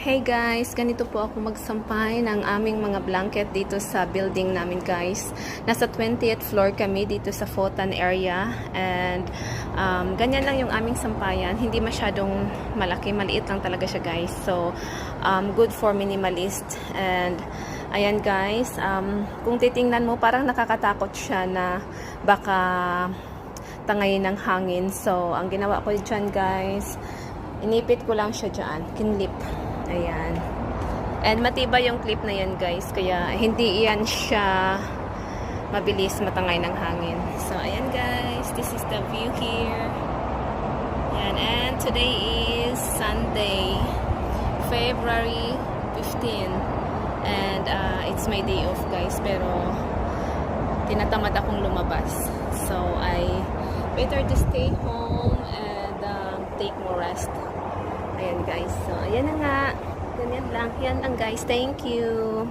Hey guys, ganito po ako magsampay ng aming mga blanket dito sa building namin guys. Nasa 20th floor kami dito sa Fotan area and ganyan lang yung aming sampayan. Hindi masyadong malaki, maliit lang talaga siya guys. So, good for minimalist and ayan guys, kung titingnan mo parang nakakatakot siya na baka tangayin ng hangin. So, ang ginawa ko dyan guys, inipit ko lang siya dyan, kinlip. Ayan. And matibay yung clip na yan guys. Kaya hindi yan siya mabilis matangay ng hangin. So ayan guys. This is the view here. Ayan. And today is Sunday, February 15. And it's my day off guys. Pero tinatamad akong lumabas. So I better to stay home and take more rest. Ayan guys. So, ayan na nga. Ganyan lang. Yan lang guys. Thank you.